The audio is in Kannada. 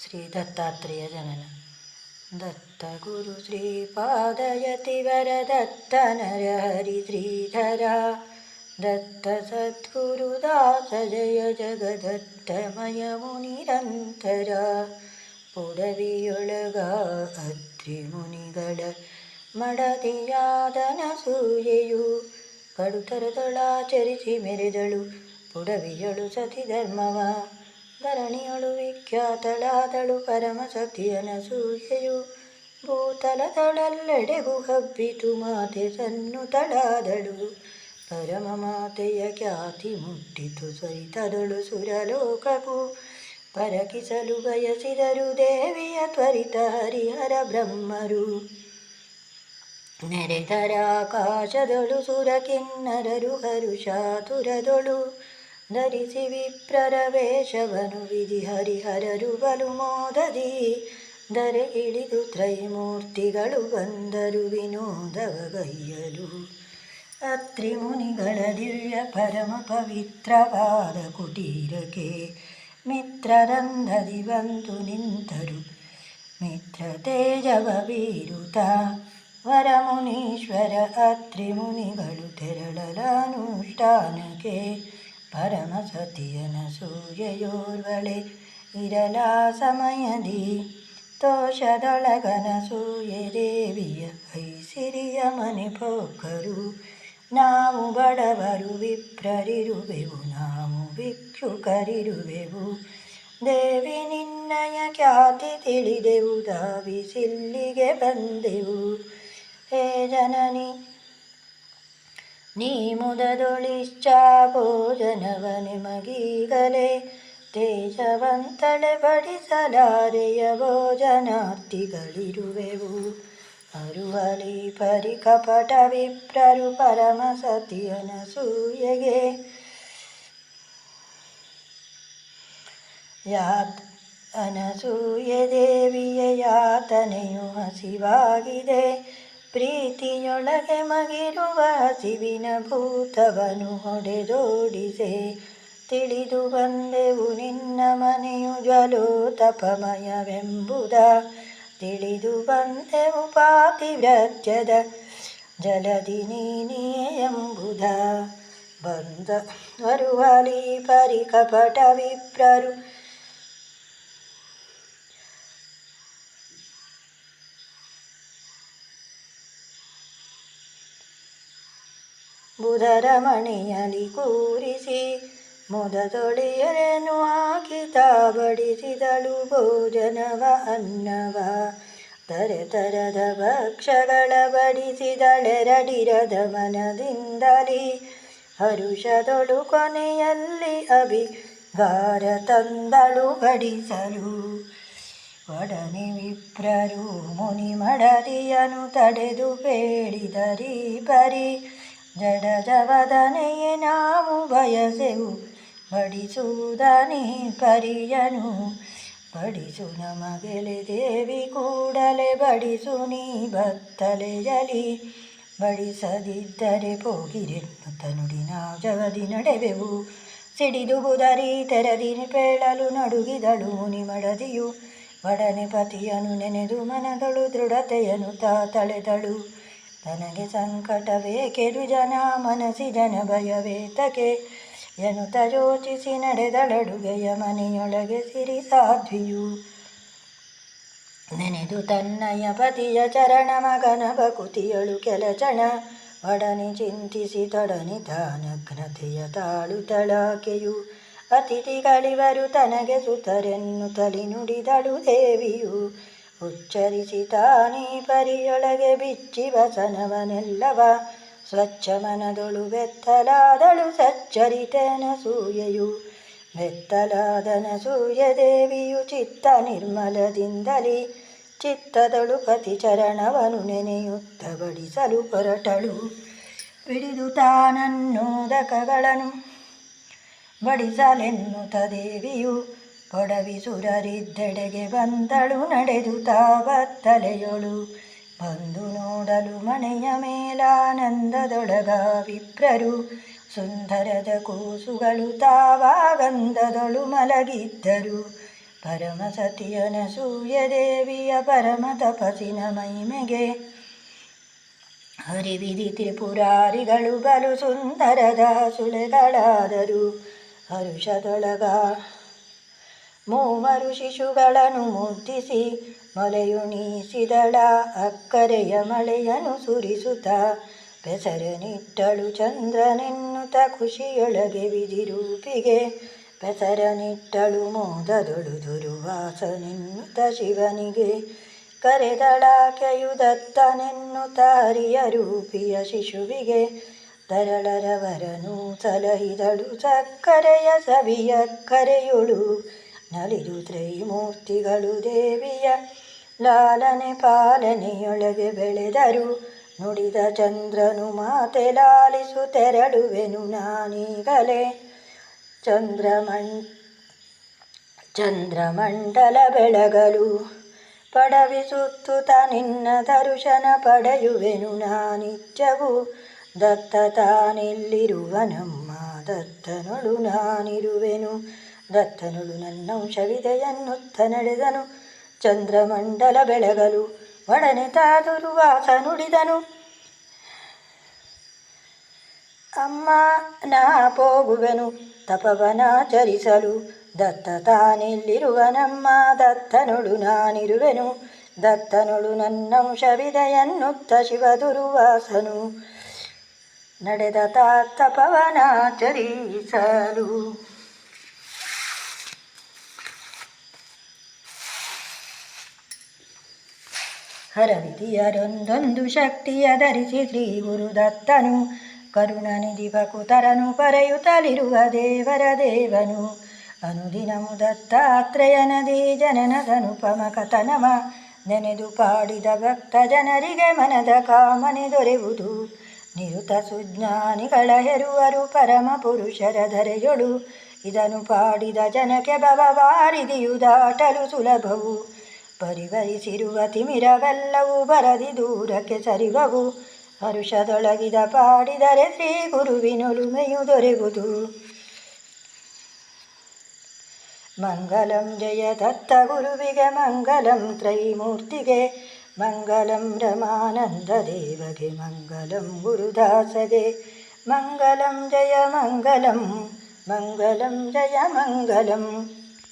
ಶ್ರೀ ದತ್ತಾತ್ರೇಯ ಜನನ. ದತ್ತ ಗುರು ಶ್ರೀಪಾದಯತಿವರ ದತ್ತ ನರಹರಿ ಶ್ರೀಧರ ದತ್ತ ಸದ್ಗುರುದಾಸ ಜಯ ಜಗದತ್ತಮಯಮು ನಿರಂತರ. ಪುಡವಿಯೊಳಗ ಅತ್ರಿ ಮುನಿಗಳ ಮಡದಿಯಾದನ ಸೂಯೆಯು ಕಡುತರದೊಳಾಚರಿಸಿ ಮೆರೆದಳು ಪುಡವಿಯಳು ಸತಿ ಧರ್ಮವ. ಧರಣಿಯಳು ವಿಖ್ಯಾತಳಾದಳು ಪರಮ ಸತಿಯನಸೂಯೆಯು. ಭೂತಲದಳೆಲ್ಲೆಡೆಗೂ ಹಬ್ಬಿತು ಮಾತೆ ಸನ್ನುತಳಾದಳು. ಪರಮ ಮಾತೆಯ ಖ್ಯಾತಿ ಮುಟ್ಟಿತು ತ್ವರಿತದೊಳು ಸುರಲೋಕಕ್ಕೂ. ಪರಕಿಸಲು ಬಯಸಿದರು ದೇವಿಯ ತ್ವರಿತ ಹರಿಹರ ಬ್ರಹ್ಮರು. ನೆರೆದರಾಕಾಶದೊಳು ಸುರ ಕಿನ್ನರರು ಹರುಷಾತುರದೊಳು. ಧರಿಸಿ ವಿಪ್ರರ ವೇಷವನು ವಿಧಿ ಹರಿಹರರು ಬಲು ಮೋದದಿ. ಧರೆಗಿಳಿದು ತ್ರೈಮೂರ್ತಿಗಳು ಬಂದರು ವಿನೋದವಗೈಯಲು. ಅತ್ರಿ ಮುನಿಗಳ ದಿವ್ಯ ಪರಮ ಪವಿತ್ರವಾದ ಕುಟೀರಕ್ಕೆ ಮಿತ್ರರಂಧದಿ ಬಂದು ನಿಂತರು ಮಿತ್ರ ತೇಜವ ಬೀರುತ. ವರಮುನೀಶ್ವರ ಅತ್ರಿ ಮುನಿಗಳು ತೆರಳಲಾನುಷ್ಠಾನಕ್ಕೆ. ಪರಮ ಸತಿಯನಸೂಯೆಯೋರ್ವಳೆ ಇರಲ ಸಮಯದಿ. ತೋಷದೊಳಗನಸೂಯೆ ದೇವಿಯ ಐಸಿರಿಯ ಮನೆ ಪೊಕ್ಕರು. ನಾವು ಬಡವರು ವಿಪ್ರರಿರುವೆವು ನಾವು ಭಿಕ್ಷುಕರಿರುವೆವು. ದೇವಿ ನಿನ್ನಯ ಖ್ಯಾತಿ ತಿಳಿದೆವು ಧಾವಿಸಿಲ್ಲಿಗೆ ಬಂದೆವು. ಹೇ ಜನನಿ ನೀ ಮುದದೊಳಿಶ್ಚಾ ಭೋಜನವ ನಿಮಗೀಗಲೇ. ತೇಜವಂತಳೆ ಬಡಿಸಲಾರೆಯ ಭೋಜನಾರ್ಥಿಗಳಿರುವೆವು. ಅರುವಲಿ ಪರಿಕಪಟ ವಿಪ್ರರು ಪರಮ ಸತಿಯನಸೂಯೆಗೆ. ಅನಸೂಯೆ ದೇವಿಯ ಯಾತನೆಯು ಹಸಿವಾಗಿದೆ. ಪ್ರೀತಿಯೊಳಗೆ ಮಗಿರುವ ಹಸಿವಿನ ಭೂತವನು ಹೊಡೆದೋಡಿಸೆ. ತಿಳಿದು ಬಂದೆವು ನಿನ್ನ ಮನೆಯು ಜ್ವಲೋತಪಮಯವೆಂಬುದ. ತಿಳಿದು ಬಂದೆವು ಪಾತಿವ್ರತ್ಯದ ಜಲದಿ ನೀನಿಯೇ ಎಂಬುದ. ಬಂದ ಅರುವಲಿ ಪರಿಕಪಟ ವಿಪ್ರರು ಬುಧರ ಮಣೆಯಲಿ ಕೂರಿಸಿ ಮುದದೊಡೆಯರನ್ನು ಹಾಕಿತ ಬಡಿಸಿದಳು ಭೋಜನವ ಅನ್ನವ. ತರತರದ ಭಕ್ಷಗಳ ಬಡಿಸಿದಳೆರಡಿರದ ಮನದಿಂದಲಿ. ಹರುಷದೊಳು ಕೊನೆಯಲ್ಲಿ ಅಭಿಗಾರ ತಂದಳು ಬಡಿಸಲು. ಒಡನೆ ವಿಪ್ರರು ಮುನಿ ಮಡದಿಯನು ತಡೆದು ಬೇಡಿದರಿ ಬರಿ. ಜಡಜವದನೆಯೇ ನಾವು ಬಯಸೆವು ಬಡಿಸುವುದನಿ ಪರಿಯನು. ಬಡಿಸು ನಮಗೆಲೆ ದೇವಿ ಕೂಡಲೇ ಬಡಿಸು ನೀ ಬತ್ತಲೆಯಲಿ. ಬಡಿಸದಿದ್ದರೆ ಪೋಗಿರೆನ್ನುತ್ತ ನುಡಿ ನಾವು ಜವದಿ ನಡೆವೆವು. ಸಿಡಿದು ಬುದರಿ ತೆರದಿ ಪೇಳಲು ನಡುಗಿದಳು ಮುನಿ ಮಡದಿಯು. ಒಡನೆ ಪತಿಯನು ನೆನೆದು ಮನದಳು ದೃಢತೆಯನು ತಳೆದಳು. ತನಗೆ ಸಂಕಟವೇಕೆ ದ್ವಿಜನ ಮನಸಿ ಜನ ಭಯವೇತಕೆ ಎನ್ನುತ್ತ ಯೋಚಿಸಿ ನಡೆದಳಡುಗೆಯ ಮನೆಯೊಳಗೆ ಸಿರಿ ಸಾಧ್ವಿಯು. ನೆನೆದು ತನ್ನಯ ಪತಿಯ ಚರಣ ಮಗನ ಭಕುತಿಯಳು ಕೆಲಚಣ. ಒಡನೆ ಚಿಂತಿಸಿ ತೊಡನೆ ತಾನಗ್ನತೆಯ ತಾಳುತ್ತಳಾಕೆಯು. ಅತಿಥಿಗಳಿವರು ತನಗೆ ಸುತರೆನ್ನುತ್ತಲಿ ನುಡಿದಳು ದೇವಿಯು. ಉಚ್ಚರಿಸಿ ತಾನೇ ಪರಿಯೊಳಗೆ ಬಿಚ್ಚಿ ವಸನವನೆಲ್ಲವ. ಸ್ವಚ್ಛ ಮನದೊಳು ಬೆತ್ತಲಾದಳು ಸಚ್ಚರಿತೆನಸೂಯೆಯು. ಬೆತ್ತಲಾದನಸೂಯೆ ದೇವಿಯು ಚಿತ್ತ ನಿರ್ಮಲದಿಂದಲಿ. ಚಿತ್ತದೊಳು ಪತಿ ಚರಣವನು ನೆನೆಯುತ್ತ ಬಡಿಸಲು ಹೊರಟಳು. ಬಿಡಿದು ತಾನನ್ನೋದಕಗಳನ್ನು ಬಡಿಸಲೆನ್ನುತ್ತ ದೇವಿಯು. ಕೊಡವಿ ಸುರರಿದ್ದೆಡೆಗೆ ಬಂದಳು ನಡೆದು ಬತ್ತಲೆಯೊಳು. ಬಂದು ನೋಡಲು ಮನೆಯ ಮೇಲಾನಂದದೊಳಗ ವಿಪ್ರರು. ಸುಂದರದ ಕೂಸುಗಳು ತಾವಾಗಂದದೊಳು ಮಲಗಿದ್ದರು. ಪರಮಸತಿಯನ ಸೂರ್ಯದೇವಿಯ ಪರಮ ತಪಸ್ಸಿನ ಮಹಿಮೆಗೆ ಹರಿವಿಧಿ ತ್ರಿಪುರಾರಿಗಳು ಬಲು ಸುಂದರದ ಸುಳೆಗಳಾದರು. ಹರುಷದೊಳಗ ಮೂವರು ಶಿಶುಗಳನ್ನು ಮುದ್ದಿಸಿ ಮೊಲೆಯುಣಿಸಿದಳ. ಅಕ್ಕರೆಯ ಮಳೆಯನ್ನು ಸುರಿಸುತ್ತ ಪೆಸರನಿಟ್ಟಳು ಚಂದ್ರನೆನ್ನುತ್ತ ಖುಷಿಯೊಳಗೆ ವಿಧಿರೂಪಿಗೆ. ಪೆಸರನಿಟ್ಟಳು ಮೋದದೊಳು ದುರ್ವಾಸನೆನ್ನುತ್ತ ಶಿವನಿಗೆ. ಕರೆದಳಾಕೆಯು ದತ್ತನೆನ್ನುತ್ತ ಹರಿಯ ರೂಪಿಯ ಶಿಶುವಿಗೆ. ತರಳರವರನು ಸಲಹಿದಳು ಸಕ್ಕರೆಯ ಸವಿಯಕ್ಕರೆಯುಳು. ನಲಿದು ತ್ರೈಮೂರ್ತಿಗಳು ದೇವಿಯ ಲಾಲನೆ ಪಾಲನೆಯೊಳಗೆ ಬೆಳೆದರು. ನುಡಿದ ಚಂದ್ರನು ಮಾತೆ ಲಾಲಿಸು ತೆರಳುವೆನು ನಾನೀಗಲೇ. ಚಂದ್ರಮಂಡಲ ಬೆಳಗಲು ಪಡವಿಸುತ್ತುತ್ತ ನಿನ್ನ ದರ್ಶನ ಪಡೆಯುವೆನು ನಾನಿತ್ಯವೂ. ದತ್ತ ತಾನೆಲ್ಲಿರುವನಮ್ಮ ದತ್ತನೊಳು ನಾನಿರುವೆನು. ದತ್ತನೊಳು ನನ್ನಂಶವಿದೆಯನ್ನುತ್ತ ನಡೆದನು ಚಂದ್ರಮಂಡಲ ಬೆಳಗಲು. ಒಡನೆ ದುರ್ವಾಸ ನುಡಿದನು, ಅಮ್ಮ ನಾ ಹೋಗುವೆನು ತಪವನಾಚರಿಸಲು. ದತ್ತ ತಾನೆಲ್ಲಿರುವನಮ್ಮ ದತ್ತನೊಳು ನಾನಿರುವೆನು. ದತ್ತನೊಳು ನನ್ನಂಶವಿದೆಯನ್ನುತ್ತ ಶಿವ ದುರ್ವಾಸನು ನಡೆದ ತಪವನಾಚರಿಸಲು. ಹರವಿಧಿಯರೊಂದೊಂದು ಶಕ್ತಿಯ ಧರಿಸಿ ಶ್ರೀ ಗುರುದತ್ತನು. ಕರುಣನಿಧಿ ಭಕುತರನು ಪರೆಯುತ್ತಲಿರುವ ದೇವರ ದೇವನು. ಅನುದಿನಮು ದತ್ತಾತ್ರೇಯನದಿ ಜನನದನುಪಮ ಕಥನವ ನೆನೆದು ಪಾಡಿದ ಭಕ್ತ ಜನರಿಗೆ ಮನದ ಕಾಮನೆ ದೊರೆಯುವುದು. ನಿರುತ ಸುಜ್ಞಾನಿಗಳ ಹೆರುವರು ಪರಮ ಪುರುಷರ ಧರೆಯೊಳು. ಇದನ್ನು ಪಾಡಿದ ಜನಕ್ಕೆ ಭವವಾರಿದಿಯು ದಾಟಲು ಸುಲಭವು. ಪರಿವರಿಸಿರುವ ತಿಮಿರವೆಲ್ಲವೂ ಬರದಿ ದೂರಕ್ಕೆ ಸರಿವವು. ಹರುಷದೊಳಗಿದ ಪಾಡಿದರೆ ಶ್ರೀ ಗುರುವಿನೊಲುಮೆಯು ದೊರೆಯುವುದು. ಮಂಗಲಂ ಜಯ ದತ್ತ ಗುರುವಿಗೆ ಮಂಗಲಂ ತ್ರೈಮೂರ್ತಿಗೆ. ಮಂಗಲಂ ರಮಾನಂದ ದೇವಗೆ ಮಂಗಲಂ ಗುರುದಾಸಗೆ. ಮಂಗಲಂ ಜಯ ಮಂಗಲಂ ಮಂಗಲಂ ಜಯ ಮಂಗಲಂ.